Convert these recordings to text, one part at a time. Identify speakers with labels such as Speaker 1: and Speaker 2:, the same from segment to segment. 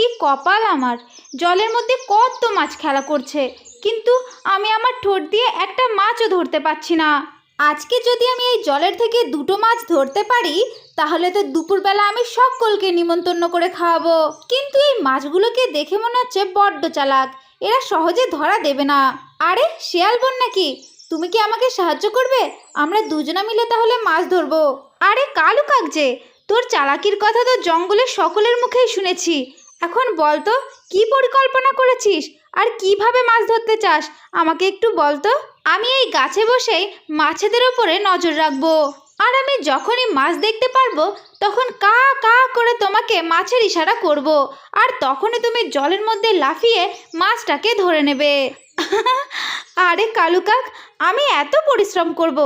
Speaker 1: কি কপাল আমার, জলের মধ্যে কত মাছ খেলা করছে, কিন্তু আমি আমার ঠোঁট দিয়ে একটা মাছও ধরতে পারছি না। আজকে যদি আমি এই জলের থেকে দুটো মাছ ধরতে পারি তাহলে তো দুপুরবেলা আমি সকলকে নিমন্ত্রণ করে খাওয়াবো। কিন্তু এই মাছগুলোকে দেখে মনে হচ্ছে বড্ড চালাক, এরা সহজে ধরা দেবে না। আরে শিয়াল বোন নাকি, তুমি কি আমাকে সাহায্য করবে? আমরা দুজনা মিলে তাহলে মাছ ধরবো। আরে কালু কাক যে, তোর চালাকির কথা তো জঙ্গলের সকলের মুখেই শুনেছি। এখন বল তো কি পরিকল্পনা করেছিস আর কিভাবে মাছ ধরতে চাস, আমাকে একটু বল তো। আমি এই গাছে বসেই মাছেদের ওপরে নজর রাখবো, আর আমি যখনই মাছ দেখতে পারবো তখন কা কা করে তোমাকে মাছের ইশারা করব, আর তখনই তুমি জলের মধ্যে লাফিয়ে মাছটাকে ধরে নেবে। আরে কালু কাক, আমি এত পরিশ্রম করব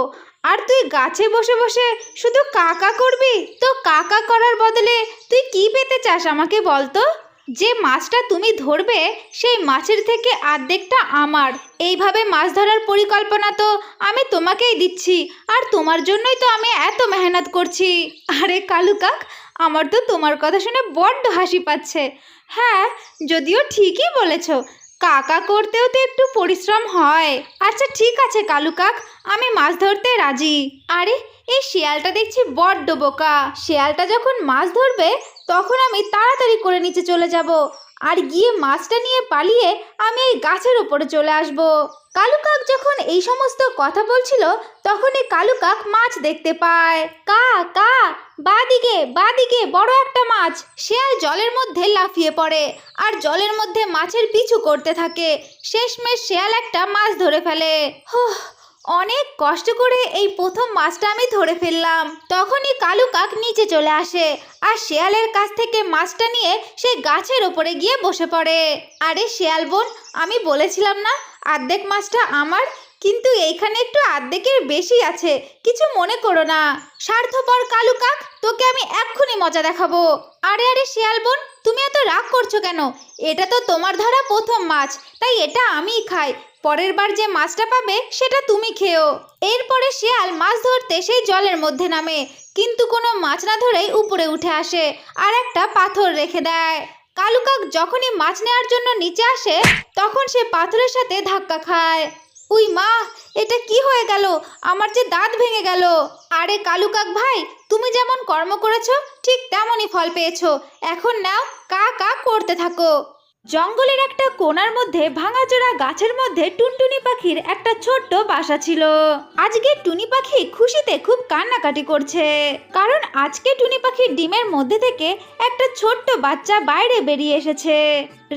Speaker 1: আর তুই গাছে বসে বসে শুধু কাকা করবি? তো কাকা করার বদলে তুই কি পেতে চাস আমাকে বল তো। যে মাছটা তুমি ধরবে সেই মাছের থেকে অর্ধেকটা আমার। এইভাবে মাছ ধরার পরিকল্পনা তো আমি তোমাকেই দিচ্ছি, আর তোমার জন্যই তো আমি এত মেহনত করছি। আরে কালু কাক, আমার তো তোমার কথা শুনে বড্ড হাসি পাচ্ছে। হ্যাঁ, যদিও ঠিকই বলেছ, কাকা করতেও তো একটু পরিশ্রম হয়। আচ্ছা ঠিক আছে কালু কাক, আমি মাছ ধরতে রাজি। আরে এই শিয়ালটা দেখছি বড্ড বোকা, শিয়ালটা যখন মাছ ধরবে তখন আমি তাড়াতাড়ি করে নিচে চলে যাব, আর গিয়ে মাছটা নিয়ে পালিয়ে আমি এই গাছের উপরে চলে আসব। কালু কাক যখন এই সমস্ত কথা বলছিল তখনই কালু কাক মাছ দেখতে পায়। কা কা, বাদিকে বাদিকে বড় একটা মাছ। শিয়াল জলের মধ্যে লাফিয়ে পড়ে আর জলের মধ্যে মাছের পিছু করতে থাকে। শেষমেশ শিয়াল একটা মাছ ধরে ফেলে। অনেক কষ্ট করে এই প্রথম মাছটা আমি ধরে ফেললাম। তখনই কালু কাক নিচে চলে আসে আর শিয়ালের কাছ থেকে মাছটা নিয়ে সে গাছের ওপরে গিয়ে বসে পড়ে। আরে শিয়াল বোন, আমি বলেছিলাম না অর্ধেক মাছটা আমার, কিন্তু এইখানে একটু অর্ধেকের বেশি আছে, কিছু মনে করো না। স্বার্থপর কালু কাক, তোকে আমি এক্ষুনি মজা দেখাবো। আরে আরে শিয়াল বোন, তুমি এত রাগ করছো কেন? এটা তো তোমার ধরা প্রথম মাছ, তাই এটা আমিই খাই। পরের বার যে মাছটা পাবে সেটা তুমি খেও। এরপরে শিয়াল মাছ ধরতে সেই জলের মধ্যে নামে, কিন্তু কোনো মাছ না ধরেই উপরে উঠে আসে আর একটা পাথর রেখে দেয়। কালু কাক যখনই মাছ নেওয়ার জন্য নিচে আসে তখন সে পাথরের সাথে ধাক্কা খায়। উই মা, এটা কি হয়ে গেল? আমার যে দাঁত ভেঙে গেল। আরে কালু কাক ভাই, তুমি যেমন কর্ম করেছো ঠিক তেমনই ফল পেয়েছো, এখন নাও কা কা করতে থাকো। জঙ্গলের একটা কোণার মধ্যে ভাঙাচোরা গাছের মধ্যে টুনটুনি পাখির একটা ছোট্ট বাসা ছিল। আজকে টুনি পাখি খুশিতে খুব কান্নাকাটি করছে, কারণ আজকে টুনি পাখির ডিমের মধ্যে থেকে একটা ছোট্ট বাচ্চা বাইরে বেরিয়ে এসেছে।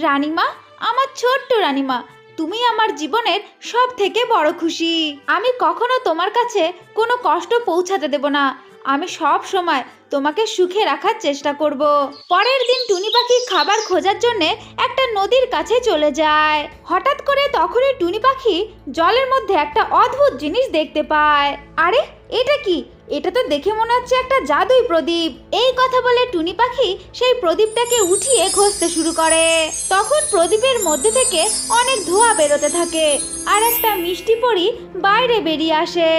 Speaker 1: রানীমা, আমার ছোট্ট রানীমা, তুমি আমার জীবনের সব থেকে বড় খুশি। আমি কখনো তোমার কাছে কোনো কষ্ট পৌঁছাতে দেব না, আমি সব সময় তোমাকে সুখে রাখার চেষ্টা করব। পরের দিন টুনি পাখি খাবার খোঁজার জন্য একটা নদীর কাছে চলে যায়। হঠাৎ করে তখনই টুনি পাখি জলের মধ্যে একটা অদ্ভুত জিনিস দেখতে পায়। আরে এটা কি? এটা তো দেখে মনে হচ্ছে একটা জাদুই প্রদীপ। এই কথা বলে টুনি পাখি সেই প্রদীপটাকে উঠিয়ে ঘষতে শুরু করে। তখন প্রদীপের মধ্যে থেকে অনেক ধোঁয়া বেরোতে থাকে আর একটা মিষ্টি পরী বাইরে বেরিয়ে আসে।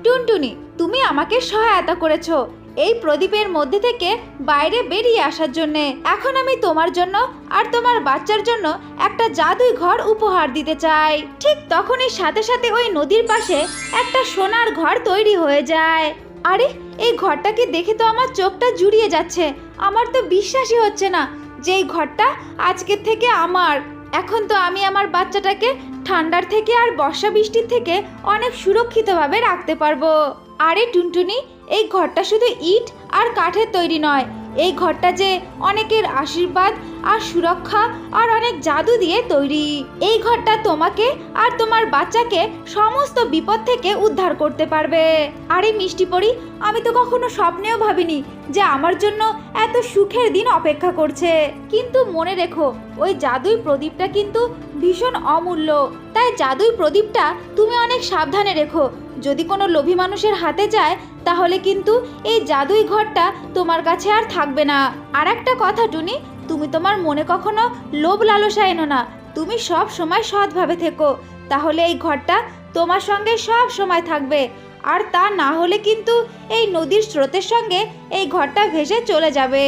Speaker 1: টুনটুনি, তুমি আমাকে সহায়তা করেছো এই প্রদীপের মধ্যে থেকে বাইরে বেরিয়ে আসার জন্য। এখন আমি তোমার জন্য আর তোমার বাচ্চার জন্য একটা জাদুই ঘর উপহার দিতে চাই। ঠিক তখনই সাথে সাথে ওই নদীর পাশে একটা সোনার ঘর তৈরি হয়ে যায়। আরে এই ঘরটাকে দেখে তো আমার চোখটা জুড়িয়ে যাচ্ছে, আমার তো বিশ্বাসই হচ্ছে না যে এই ঘরটা আজকের থেকে আমার। এখন তো আমি আমার বাচ্চাটাকে ঠান্ডার থেকে আর বর্ষা বৃষ্টির থেকে অনেক সুরক্ষিতভাবে রাখতে পারবো। আরে টুনটুনি, এই ঘরটা শুধু ইট আর কাঠের তৈরি নয়, এই ঘরটা যে অনেকের আশীর্বাদ আর সুরক্ষা আর অনেক জাদু দিয়ে তৈরি। এই ঘরটা তোমাকে আর তোমার বাচ্চাকে সমস্ত বিপদ থেকে উদ্ধার করতে পারবে। আরে মিষ্টি পরি, আমি তো কখনো স্বপ্নেও ভাবিনি যে আমার জন্য এত সুখের দিন অপেক্ষা করছে। কিন্তু মনে রেখো, ওই জাদুই প্রদীপটা কিন্তু ভীষণ অমূল্য, তাই জাদুই প্রদীপটা তুমি অনেক সাবধানে রেখো। যদি কোনো লোভী মানুষের হাতে যায় তাহলে কিন্তু এই জাদুই ঘরটা তোমার কাছে আর থাকবে না। আর একটা কথা টুনি, তুমি তোমার মনে কখনো লোভ লালসা এনো না, তুমি সব সময় সৎভাবে থেকো, তাহলে এই ঘরটা তোমার সঙ্গে সব সময় থাকবে। আর তা না হলে কিন্তু এই নদীর স্রোতের সঙ্গে এই ঘরটা ভেসে চলে যাবে।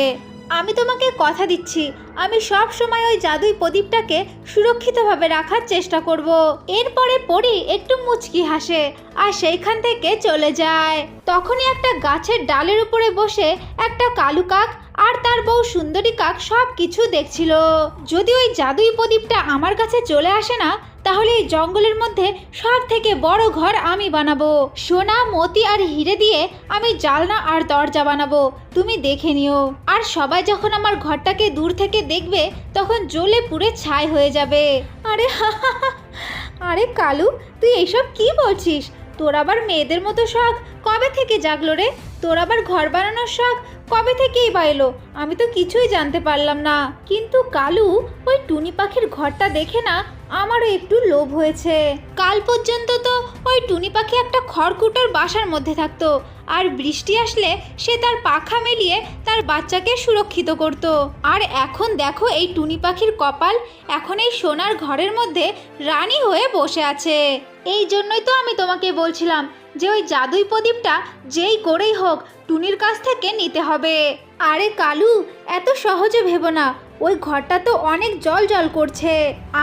Speaker 1: আমি তোমাকে কথা দিচ্ছি, আমি সব সময় ওই জাদুই প্রদীপটাকে সুরক্ষিতভাবে রাখার চেষ্টা করব। এরপরে পরি একটু মুচকি হাসে আর সেইখান থেকে চলে যায়। তখনই একটা গাছের ডালের উপরে বসে একটা কালু কাক আর তার বউ সুন্দরী কাক সব কিছু দেখছিল। যদি ওই জাদুই প্রদীপটা আমার কাছে চলে আসে না, তাহলে এই জঙ্গলের মধ্যে সব থেকে বড় ঘর আমি বানাবো। সোনা, মতি আর হিরে দিয়ে আমি জানলা আর দরজা বানাবো, তুমি দেখে নিও। আর সবাই যখন আমার ঘরটাকে দূর থেকে দেখবে তখন জ্বলে পুড়ে ছাই হয়ে যাবে। আরে আরে কালু, তুই এইসব কি বলছিস? তোর আবার মেয়েদের মতো শখ কবে থেকে জাগলো রে? তোর আবার ঘর বানানোর শখ কবে থেকেই বা এলো? আমি তো কিছুই জানতে পারলাম না। কিন্তু কালু, ওই টুনি পাখির ঘরটা দেখে না আমারও একটু লোভ হয়েছে। কাল পর্যন্ত তো ওই টুনি পাখি একটা খড়কুটোর বাসার মধ্যে থাকতো, আর বৃষ্টি আসলে সে তার পাখা মেলিয়ে তার বাচ্চাকে সুরক্ষিত করত। আর এখন দেখো এই টুনি পাখির কপাল, এখন এই সোনার ঘরের মধ্যে রানী হয়ে বসে আছে। এই জন্যই তো আমি তোমাকে বলছিলাম যে ওই জাদুই প্রদীপটা যেই করেই হোক টুনির কাছ থেকে নিতে হবে। আরে কালু, এত সহজে ভেবো না, ওই ঘরটা তো অনেক জল জল করছে।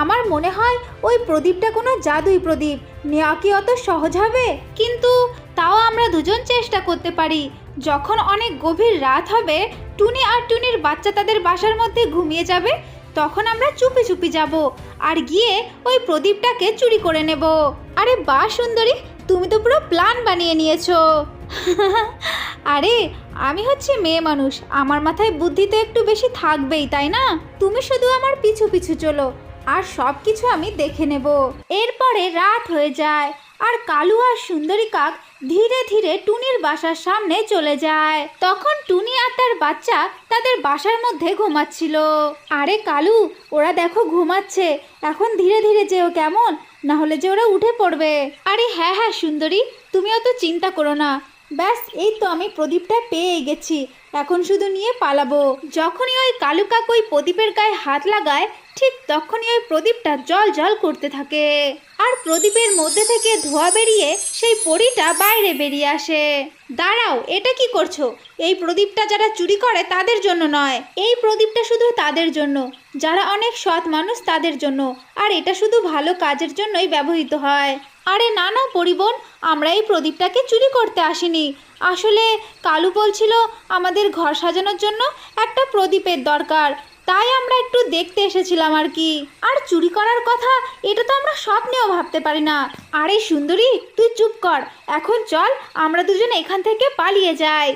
Speaker 1: আমার মনে হয় ওই প্রদীপটা কোনো জাদুই প্রদীপ, নেওয়া কি অত সহজ হবে? কিন্তু তাও আমরা দুজন চেষ্টা করতে পারি। যখন অনেক গভীর রাত হবে, টুনি আর টুনির বাচ্চা তাদের বাসার মধ্যে ঘুমিয়ে যাবে, তখন আমরা চুপি চুপি যাব আর গিয়ে ওই প্রদীপটাকে চুরি করে নেব। আরে বাহ সুন্দরী, তুমি তো পুরো প্ল্যান বানিয়ে নিয়েছো। আরে আমি হচ্ছে মেয়ে মানুষ, আমার মাথায় বুদ্ধি তো একটু বেশি থাকবেই, তাই না? তুমি শুধু আমার পিছু পিছু চলো আর সব কিছু আমি দেখে নেব। এরপরে রাত হয়ে যায় আর কালু আর সুন্দরী কাক ধীরে ধীরে টুনির বাসার সামনে চলে যায়। তখন টুনি আর তার বাচ্চা তাদের বাসার মধ্যে ঘুমাচ্ছিল। আরে কালু, ওরা দেখো ঘুমাচ্ছে, এখন ধীরে ধীরে যেও কেমন, না হলে যে ওরা উঠে পড়বে। আরে হ্যাঁ হ্যাঁ সুন্দরী, তুমি অত চিন্তা করো না। ব্যাস এই তো আমি প্রদীপটা পেয়ে গেছি, এখন শুধু নিয়ে পালাবো। যখনই ওই কালু কাক ওই প্রদীপের গায়ে হাত লাগায়, ঠিক তখনই ওই প্রদীপটা জল জল করতে থাকে আর প্রদীপের মধ্যে থেকে ধোঁয়া বেরিয়ে সেই পরীটা বাইরে বেরিয়ে আসে। দাঁড়াও, এটা কি করছো? এই প্রদীপটা যারা চুরি করে তাদের জন্য নয়, এই প্রদীপটা শুধু তাদের জন্য যারা অনেক সৎ মানুষ, তাদের জন্য। আর এটা শুধু ভালো কাজের জন্যই ব্যবহৃত হয়। আরে না না পরিবোন, আমরা এই প্রদীপটাকে চুরি করতে আসিনি। আসলে কালু বলছিল আমাদের ঘর সাজানোর জন্য একটা প্রদীপের দরকার, তাই আমরা একটু দেখতে এসেছিলাম আর কি। আর চুরি করার কথা এটা তো আমরা স্বপ্নেও ভাবতে পারি না। আরে সুন্দরী, তুই চুপ কর, এখন চল আমরা দুজন এখান থেকে পালিয়ে যাই।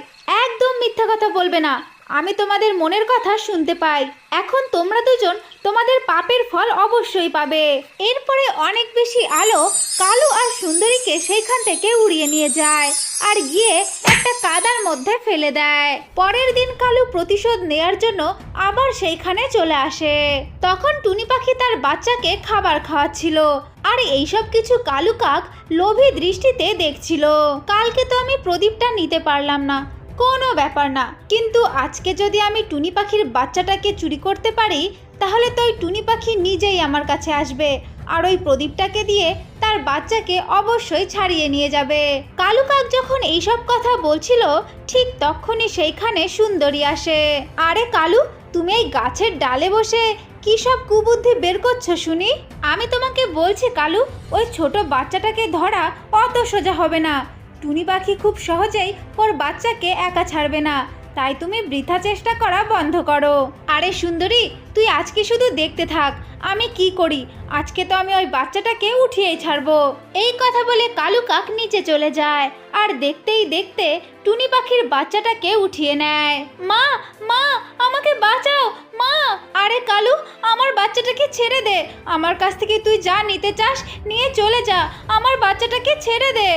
Speaker 1: একদম মিথ্যা কথা বলবে না, আমি তোমাদের মনের কথা শুনতে পাই। এখন তোমরা দুজন তোমাদের পাপের ফল অবশ্যই পাবে। এরপরে অনেক বেশি আলো কালু আর সুন্দরীকে সেইখান থেকে উড়িয়ে নিয়ে যায় আর গিয়ে একটা কাদার মধ্যে ফেলে দেয়। পরের দিন কালু প্রতিশোধ নেয়ার জন্য আবার সেইখানে চলে আসে। তখন টুনি পাখি তার বাচ্চাকে খাবার খাওয়াচ্ছিল আর এইসব কিছু কালু কাক লোভী দৃষ্টিতে দেখছিল। কালকে তো আমি প্রদীপটা নিতে পারলাম না, কোনো ব্যাপার না, কিন্তু আজকে যদি আমি টুনি পাখির বাচ্চাটাকে চুরি করতে পারি, তাহলে তো ওই টুনি পাখি নিজেই আমার কাছে আসবে আর ওই প্রদীপটাকে দিয়ে তার বাচ্চাকে অবশ্যই ছাড়িয়ে নিয়ে যাবে। কালু কাক যখন এইসব কথা বলছিল, ঠিক তখনই সেইখানে সুন্দরী আসে। আরে কালু, তুমি এই গাছের ডালে বসে কি সব কুবুদ্ধি বের করছো শুনি? আমি তোমাকে বলছি কালু, ওই ছোট বাচ্চাটাকে ধরা অত সোজা হবে না। টুনি পাখি খুব সহজেই ওর বাচ্চাকে একা ছাড়বে না, তাই তুমি বৃথা চেষ্টা করা বন্ধ করো। আরে সুন্দরী, তুই আজকে শুধু দেখতে থাক আমি কি করি। আজকে তো আমি ওই বাচ্চাটাকে উঠিয়েই ছাড়বো। এই কথা বলে কালু কাক নিচে চলে যায় আর দেখতেই দেখতে টুনি পাখির বাচ্চাটাকে উঠিয়ে নেয়। মা মা, আমাকে বাঁচাও মা। আরে কালু, আমার বাচ্চাটাকে ছেড়ে দে, আমার কাছ থেকে তুই যা নিতে চাস নিয়ে চলে যা, আমার বাচ্চাটাকে ছেড়ে দে।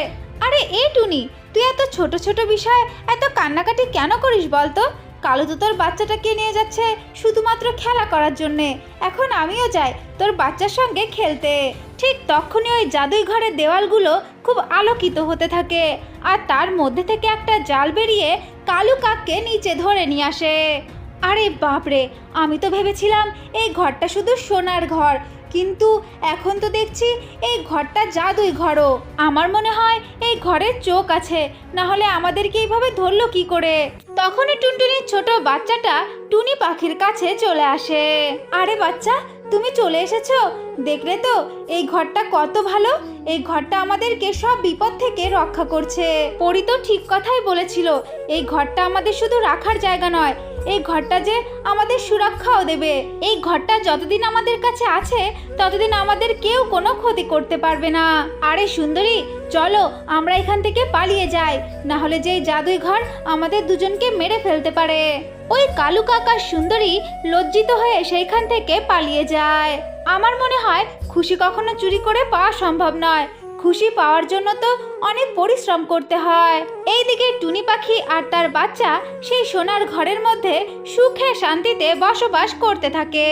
Speaker 1: আরে এই টুনি, তুই এত ছোট ছোট বিষয় এত কান্নাকাটি কেন করিস বলতো? কালু তো তোর বাচ্চাটাকে নিয়ে যাচ্ছে শুধুমাত্র খেলা করার জন্যে, এখন আমিও যাই তোর বাচ্চার সঙ্গে খেলতে। ঠিক তখনই ওই জাদুই ঘরের দেওয়ালগুলো খুব আলোকিত হতে থাকে আর তার মধ্যে থেকে একটা জাল বেরিয়ে কালু কাককে নিচে ধরে নিয়ে আসে। আরে বাপরে, আমি তো ভেবেছিলাম এই ঘরটা শুধু সোনার ঘর, কিন্তু এখন তো দেখছি এই ঘরটা জাদুই ঘরও। আমার মনে হয় এই ঘরের চোখ আছে, না হলে আমাদেরকে এইভাবে ধরলো কি করে? তখনই টুনটুনির ছোট বাচ্চাটা টুনি পাখির কাছে চলে আসে। আরে বাচ্চা, তুমি চলে এসেছো? দেখলে তো এই ঘরটা কত ভালো। এই ঘরটা আমাদেরকে সব বিপদ থেকে রক্ষা করছে। পরি তো ঠিক কথাই বলেছিল, এই ঘরটা আমাদের শুধু রাখার জায়গা নয়, এই ঘরটা যে আমাদের সুরক্ষাও দেবে। এই ঘরটা যতদিন আমাদের কাছে আছে ততদিন আমাদের কেউ কোনো ক্ষতি করতে পারবে না। আরে সুন্দরী, চলো আমরা এখান থেকে পালিয়ে যাই, না হলে যে এই জাদুই ঘর আমাদের দুজনকে মেরে ফেলতে পারে। ওই কালু কাকা সুন্দরী লজ্জিত হয়ে সেইখান থেকে পালিয়ে যায়। আমার মনে হয় খুশি কখনো চুরি করে পাওয়া সম্ভব নয়, খুশি পাওয়ার জন্য তো অনেক পরিশ্রম করতে হয়। এইদিকে টুনি পাখি আর তার বাচ্চা সেই সোনার ঘরের মধ্যে সুখে শান্তিতে বসবাস করতে থাকে।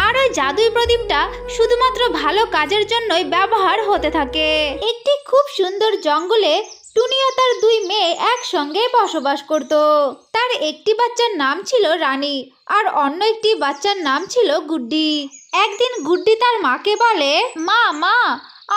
Speaker 1: আর ওই জাদুই প্রদীপটা শুধুমাত্র ভালো কাজের জন্যই ব্যবহার হতে থাকে। একটি খুব সুন্দর জঙ্গলে টুনি ও তার দুই মেয়ে একসঙ্গে বসবাস করত। তার একটি বাচ্চার নাম ছিল রানী, আর অন্য একটি বাচ্চার নাম ছিল গুড্ডি। একদিন গুড্ডি তার মাকে বলে, মা মা,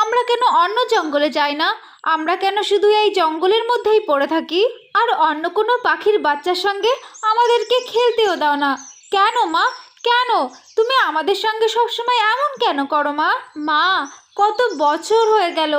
Speaker 1: আমরা কেন অন্য জঙ্গলে যাই না? আমরা কেন শুধু এই জঙ্গলের মধ্যেই পড়ে থাকি? আর অন্য কোনো পাখির বাচ্চার সঙ্গে আমাদেরকে খেলতেও দাও না? কেন মা, কেন তুমি আমাদের সঙ্গে সবসময় এমন কেন করো মা? মা, কত বছর হয়ে গেল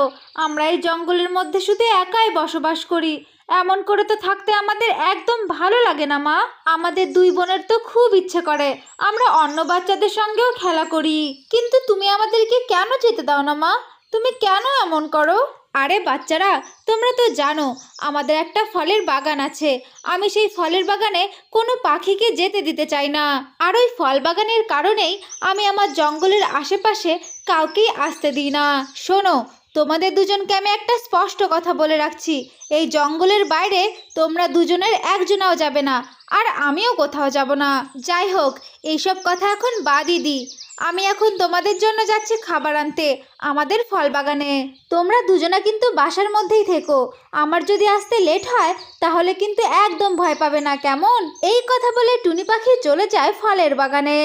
Speaker 1: আমরা এই জঙ্গলের মধ্যে শুধু একাই বসবাস করি। এমন করে তো থাকতে আমাদের একদম ভালো লাগে না মা। আমাদের দুই বোনের তো খুব ইচ্ছে করে আমরা অন্য বাচ্চাদের সঙ্গেও খেলা করি, কিন্তু তুমি আমাদেরকে কেন যেতে দাও না মা? তুমি কেন এমন করো? আরে বাচ্চারা, তোমরা তো জানো আমাদের একটা ফলের বাগান আছে। আমি সেই ফলের বাগানে কোনো পাখিকে যেতে দিতে চাই না। আর ওই ফল বাগানের কারণেই আমি আমার জঙ্গলের আশেপাশে কাউকেই আসতে দিই না। শোনো, তোমাদের দুজনকে আমি একটা স্পষ্ট কথা বলে রাখছি, এই জঙ্গলের বাইরে তোমরা দুজনের একজনাও যাবে না, আর আমিও কোথাও যাব না। যাই হোক, এইসব কথা এখন বাদই দিই। আমি এখন তোমাদের জন্য যাচ্ছি খাবার আনতে আমাদের ফল বাগানে। তোমরা দুজনা কিন্তু বাসার মধ্যেই থেকো। আমার যদি আসতে লেট হয় তাহলে কিন্তু একদম ভয় পাবে না, কেমন? এই কথা বলে টুনি পাখি চলে যায় ফলের বাগানে।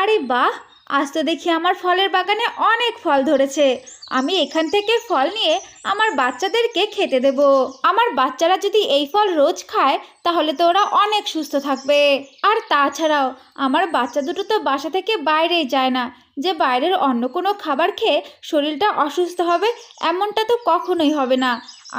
Speaker 1: আরে বাহ, আজ তো দেখি আমার ফলের বাগানে অনেক ফল ধরেছে। আমি এখান থেকে ফল নিয়ে আমার বাচ্চাদেরকে খেতে দেব। আমার বাচ্চারা যদি এই ফল রোজ খায় তাহলে তো ওরা অনেক সুস্থ থাকবে। আর তাছাড়াও আমার বাচ্চা দুটো তো বাসা থেকে বাইরেই যায় না, যে বাইরের অন্য কোনো খাবার খেয়ে শরীরটা অসুস্থ হবে এমনটা তো কখনোই হবে না।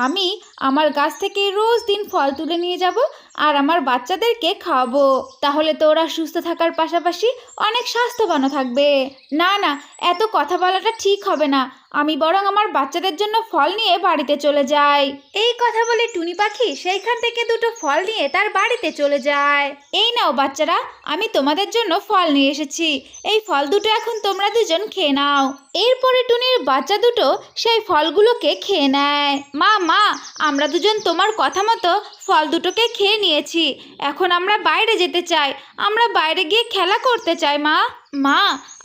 Speaker 1: আমি আমার গাছ থেকে রোজ দিন ফল তুলে নিয়ে যাব আর আমার বাচ্চাদেরকে খাওয়াবো। তাহলে তো ওরা সুস্থ থাকার পাশাপাশি অনেক স্বাস্থ্যবানও থাকবে। না না, এত কথা বলাটা ঠিক হবে না। আমি বরং আমার বাচ্চাদের জন্য ফল নিয়ে বাড়িতে চলে যাই। এই কথা বলে টুনি পাখি সেইখান থেকে দুটো ফল নিয়ে তার বাড়িতে চলে যায়। এই নাও বাচ্চারা, আমি তোমাদের জন্য ফল নিয়ে এসেছি। এই ফল দুটো এখন তোমরা দুজন খেয়ে নাও। এরপরে টুনির বাচ্চা দুটো সেই ফলগুলোকে খেয়ে নেয়। মা মা, আমরা দুজন তোমার কথা মতো ফল দুটোকে খেয়ে নিয়েছি। এখন আমরা বাইরে যেতে চাই, আমরা বাইরে গিয়ে খেলা করতে চাই। মা মা,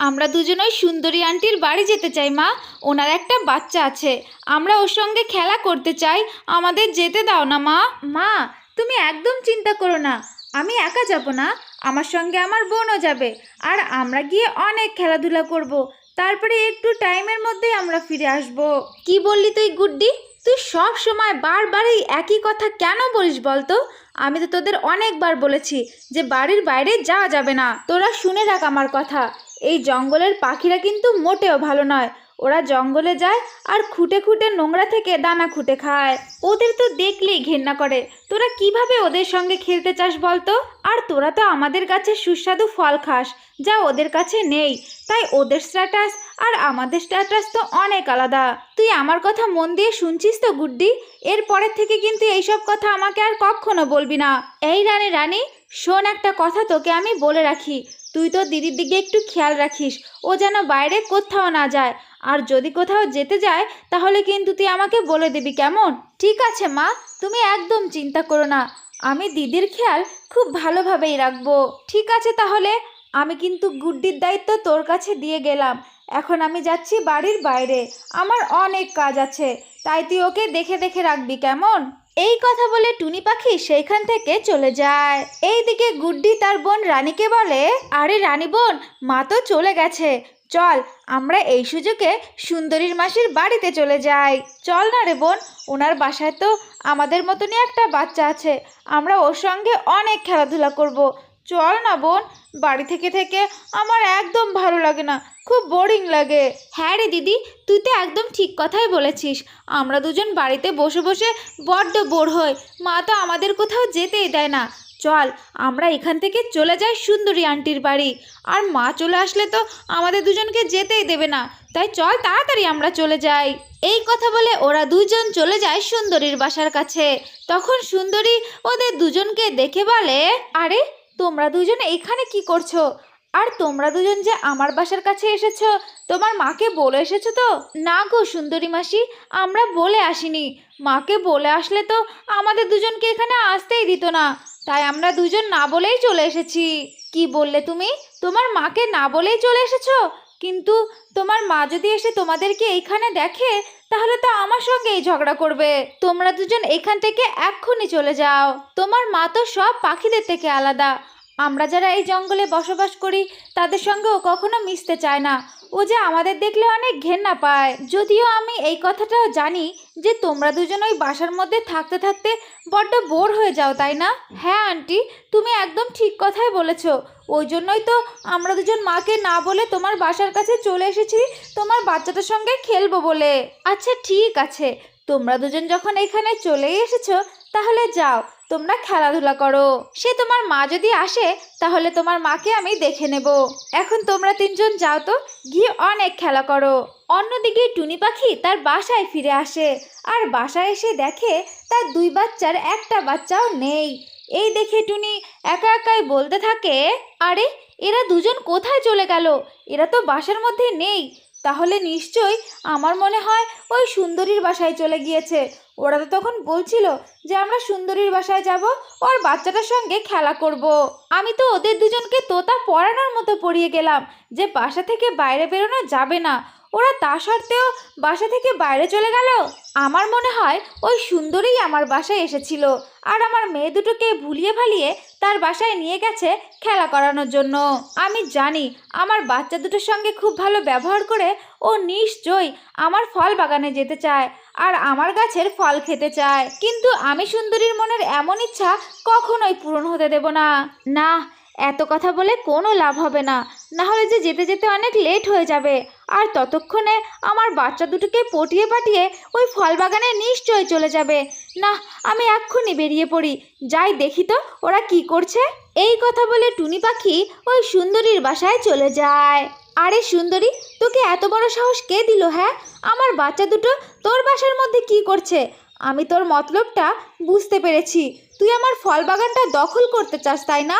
Speaker 1: আমরা দুজন ওই সুন্দরী আন্টির বাড়ি যেতে চাই মা। ওনার একটা বাচ্চা আছে, আমরা ওর সঙ্গে খেলা করতে চাই, আমাদের যেতে দাও না মা। মা, তুমি একদম চিন্তা করো না, আমি একা যাব না, আমার সঙ্গে আমার বোনও যাবে। আর আমরা গিয়ে অনেক খেলাধুলা করব, তারপরে একটু টাইমের মধ্যেই আমরা ফিরে আসব। কি বললি তুই গুড্ডি? তুই সব সময় বারবার এই একই কথা কেন বলিস বলতো? আমি তো তোদের অনেকবার বলেছি যে বাড়ির বাইরে যাওয়া যাবে না। তোরা শুনে রাখ আমার কথা, এই জঙ্গলের পাখিরা কিন্তু মোটেও ভালো নয়। ওরা জঙ্গলে যায় আর খুঁটে খুঁটে নোংরা থেকে দানা খুঁটে খায়। ওদের তো দেখলেই ঘেন্না করে। তোরা কিভাবে ওদের সঙ্গে খেলতে চাস বলতো? আর তোরা তো আমাদের কাছে সুস্বাদু ফল খাস, যা ওদের কাছে নেই। তাই ওদের স্ট্যাটাস আর আমাদের স্ট্যাটাস তো অনেক আলাদা। তুই আমার কথা মন দিয়ে শুনছিস তো গুড্ডি? এরপরের থেকে কিন্তু এইসব কথা আমাকে আর কখনো বলবি না। এই রানী রানী, শোন, একটা কথা তোকে আমি বলে রাখি, তুই তো দিদির দিকে একটু খেয়াল রাখিস, ও যেন বাইরে কোথাও না যায়। আর যদি কোথাও যেতে যায় তাহলে কিন্তু তুই আমাকে বলে দিবি, কেমন? ঠিক আছে মা, তুমি একদম চিন্তা করো না, আমি দিদির খেয়াল খুব ভালোভাবেই রাখবো। ঠিক আছে তাহলে, আমি কিন্তু গুড্ডির দায়িত্ব তোর কাছে দিয়ে গেলাম। এখন আমি যাচ্ছি বাড়ির বাইরে, আমার অনেক কাজ আছে, তাই তুই ওকে দেখে দেখে রাখবি, কেমন? এই কথা বলে টুনি পাখি সেইখান থেকে চলে যায়। এইদিকে গুড্ডি তার বোন রানীকে বলে, আরে রানী বোন, মা তো চলে গেছে, চল আমরা এই সুযোগে সুন্দরীর মাসির বাড়িতে চলে যাই। চল না রে বোন, ওনার বাসায় তো আমাদের মতনই একটা বাচ্চা আছে, আমরা ওর সঙ্গে অনেক খেলাধুলা করব। চল না বোন, বাড়ি থেকে থেকে আমার একদম ভালো লাগে না, খুব বোরিং লাগে। হ্যাঁ রে দিদি, তুই তো একদম ঠিক কথাই বলেছিস, আমরা দুজন বাড়িতে বসে বসে বড্ড বোর হই, মা তো আমাদের কোথাও যেতেই দেয় না। চল আমরা এখান থেকে চলে যাই সুন্দরী আন্টির বাড়ি, আর মা চলে আসলে তো আমাদের দুজনকে যেতেই দেবে না, তাই চল তাড়াতাড়ি আমরা চলে যাই। এই কথা বলে ওরা দুজন চলে যায় সুন্দরীর বাসার কাছে। তখন সুন্দরী ওদের দুজনকে দেখে বলে, আরে তোমরা দুজন এখানে কি করছো? আর তোমরা দুজন যে আমার বাসার কাছে এসেছো, তোমার মাকে বলে এসেছো তো? না গো সুন্দরী মাসি, আমরা বলে আসিনি, মাকে বলে আসলে তো আমাদের দুজনকে এখানে আসতেই দিত না, তাই আমরা দুজন না বলেই চলে এসেছি। কি বললে তুমি? তোমার মাকে না বলেই চলে এসেছো? কিন্তু তোমার মা যদি এসে তোমাদেরকে এইখানে দেখে, তাহলে তো আমার সঙ্গেই ঝগড়া করবে। তোমরা দুজন এখান থেকে এক্ষুনি চলে যাও, তোমার মা তো সব পাখিদের থেকে আলাদা, আমরা যারা এই জঙ্গলে বসবাস করি তাদের সঙ্গে ও কখনো মিশতে চায় না, ও যে আমাদের দেখলে অনেক ঘেন্না পায়। যদিও আমি এই কথাটাও জানি যে তোমরা দুজন ওই বাসার মধ্যে থাকতে থাকতে বড্ড বোর হয়ে যাও, তাই না? হ্যাঁ আন্টি, তুমি একদম ঠিক কথাই বলেছো, ওই জন্যই তো আমরা দুজন মাকে না বলে তোমার বাসার কাছে চলে এসেছি, তোমার বাচ্চাটার সঙ্গে খেলবো বলে। আচ্ছা ঠিক আছে, তোমরা দুজন যখন এখানে চলেই এসেছো, তাহলে যাও তোমরা খেলাধুলা করো, সে তোমার মা যদি আসে তাহলে তোমার মাকে আমি দেখে নেব। এখন তোমরা তিনজন যাও তো, গিয়ে অনেক খেলা করো। অন্যদিকে টুনি পাখি তার বাসায় ফিরে আসে, আর বাসায় এসে দেখে তার দুই বাচ্চার একটা বাচ্চাও নেই। এই দেখে টুনি একা একাই বলতে থাকে, আরে এরা দুজন কোথায় চলে গেল? এরা তো বাসার মধ্যে নেই, তাহলে নিশ্চয়ই আমার মনে হয় ওই সুন্দরীর বাসায় চলে গিয়েছে। ওরা তো তখন বলছিল যে আমরা সুন্দরীর বাসায় যাব, ওর বাচ্চাটার সঙ্গে খেলা করব। আমি তো ওদের দুজনকে তোতা পড়ানোর মতো পড়িয়ে গেলাম যে বাসা থেকে বাইরে বেরোনো যাবে না, ওরা তা সত্ত্বেও বাসা থেকে বাইরে চলে গেল। আমার মনে হয় ওই সুন্দরীই আমার বাসায় এসেছিল, আর আমার মেয়ে দুটোকে ভুলিয়ে ভালিয়ে তার বাসায় নিয়ে গেছে খেলা করানোর জন্য। আমি জানি আমার বাচ্চা দুটোর সঙ্গে খুব ভালো ব্যবহার করে ও নিশ্চয়ই আমার ফল বাগানে যেতে চায় আর আমার গাছের ফল খেতে চায়, কিন্তু আমি সুন্দরীর মনের এমন ইচ্ছা কখনোই পূরণ হতে দেব না। না, এত কথা বলে কোনো লাভ হবে না, না হলে যে যেতে যেতে অনেক লেট হয়ে যাবে, আর ততক্ষণে আমার বাচ্চা দুটোকে পটিয়ে পাঠিয়ে ওই ফল বাগানে নিশ্চয়ই চলে যাবে। না, আমি এক্ষুনি বেরিয়ে পড়ি, যাই দেখি তো ওরা কি করছে। এই কথা বলে টুনি পাখি ওই সুন্দরীর বাসায় চলে যায়। আরে সুন্দরী, তোকে এত বড় সাহস কে দিল? হ্যাঁ, আমার বাচ্চা দুটো তোর বাসার মধ্যে কি করছে? আমি তোর মতলবটা বুঝতে পেরেছি, তুই আমার ফল বাগানটা দখল করতে চাস, তাই না?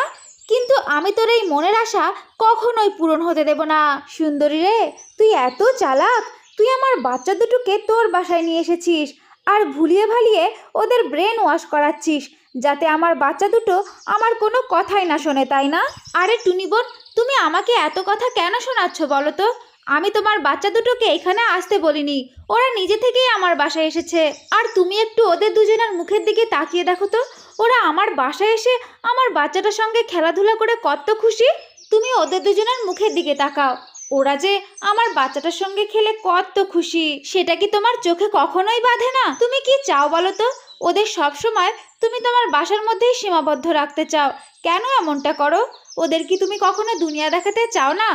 Speaker 1: কিন্তু আমি তোর এই মনের আশা কখনোই পূরণ হতে দেব না। সুন্দরী রে, তুই এত চালাক, তুই আমার বাচ্চা দুটোকে তোর বাসায় নিয়ে এসেছিস আর ভুলিয়ে ভালিয়ে ওদের ব্রেন ওয়াশ করাচ্ছিস, যাতে আমার বাচ্চা দুটো আমার কোনো কথাই না শোনে, তাই না? আরে টুনি বোন, তুমি আমাকে এত কথা কেন শোনাচ্ছ বলো তো? আমি তোমার বাচ্চা দুটোকে এখানে আসতে বলিনি, ওরা নিজে থেকেই আমার বাসায় এসেছে। আর তুমি একটু ওদের দুজনের মুখের দিকে তাকিয়ে দেখো তো, ওরা আমার বাসায় এসে আমার বাচ্চাটার সঙ্গে খেলাধুলা করে কত খুশি। তুমি ওদের দুজনের মুখের দিকে তাকাও, ওরা যে আমার বাচ্চাটার সঙ্গে খেলে কত খুশি, সেটা কি তোমার চোখে কখনোই বাঁধে না? তুমি কি চাও বলো তো? ওদের সব সময় তুমি তোমার বাসার মধ্যেই সীমাবদ্ধ রাখতে চাও, কেন এমনটা করো? ওদের কি তুমি কখনো দুনিয়া দেখাতে চাও না?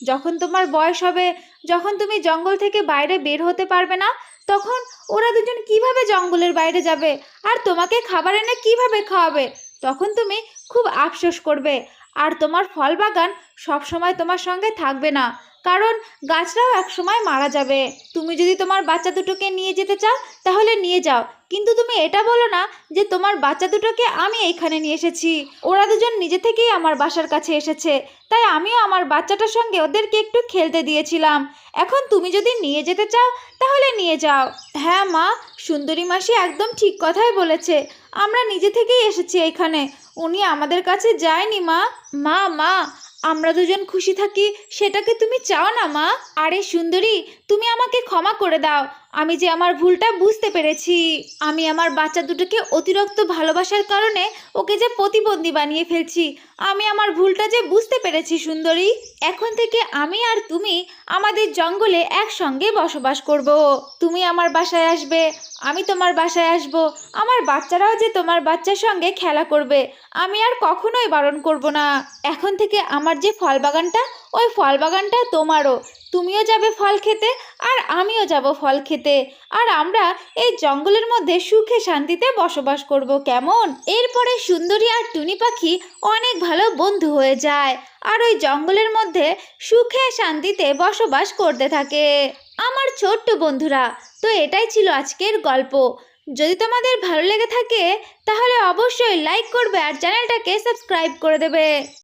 Speaker 1: যখন তোমার বয়স হবে, যখন তুমি জঙ্গল থেকে বাইরে বের হতে পারবে না, তখন ওরা দুজন কিভাবে জঙ্গলের বাইরে যাবে আর তোমাকে খাবার এনে কিভাবে খাওয়াবে? তখন তুমি খুব আফসোস করবে, আর তোমার ফল বাগান সব সময় তোমার সঙ্গে থাকবে না, কারণ গাছরাও এক সময় মারা যাবে। তুমি যদি তোমার বাচ্চা দুটোকে নিয়ে যেতে চাও তাহলে নিয়ে যাও, কিন্তু তুমি এটা বলো না যে তোমার বাচ্চা দুটোকে আমি এখানে নিয়ে এসেছি। ওরা দুজন নিজে থেকেই আমার বাসার কাছে এসেছে, তাই আমিও আমার বাচ্চাটার সঙ্গে ওদেরকে একটু খেলতে দিয়েছিলাম। এখন তুমি যদি নিয়ে যেতে চাও তাহলে নিয়ে যাও। হ্যাঁ মা, সুন্দরী মাসি একদম ঠিক কথাই বলেছে, আমরা নিজে থেকেই এসেছি এখানে, উনি আমাদের কাছে যায়নি। মা মা মা আমরা দুজন খুশি থাকি, সেটাকে তুমি চাও না মা? আরে সুন্দরী, তুমি আমাকে ক্ষমা করে দাও, আমি যে আমার ভুলটা বুঝতে পেরেছি। আমি আমার বাচ্চা দুটোকে অতিরিক্ত ভালোবাসার কারণে ওকে যে প্রতিবন্ধী বানিয়ে ফেলছি। আমি আমার ভুলটা যে বুঝতে পেরেছি সুন্দরী। এখন থেকে আমি আর তুমি আমাদের জঙ্গলে একসঙ্গে বসবাস করব। তুমি আমার বাসায় আসবে, আমি তোমার বাসায় আসব। আমার বাচ্চারাও যে তোমার বাচ্চার সঙ্গে খেলা করবে, আমি আর কখনোই বারণ করব না। এখন থেকে আমার যে ফল বাগানটা, ওই ফল বাগানটা তোমারও। তুমিও যাবে ফল খেতে, আর আমিও যাব ফল খেতে। আর আমরা এই জঙ্গলের মধ্যে সুখে শান্তিতে বসবাস করব, কেমন? এরপরে সুন্দরী আর টুনি পাখি অনেক ভালো বন্ধু হয়ে যায়, আর ওই জঙ্গলের মধ্যে সুখে শান্তিতে বসবাস করতে থাকে। আমার ছোট্ট বন্ধুরা, তো এটাই ছিল আজকের গল্প। যদি তোমাদের ভালো লেগে থাকে তাহলে অবশ্যই লাইক করবে আর চ্যানেলটাকে সাবস্ক্রাইব করে দেবে।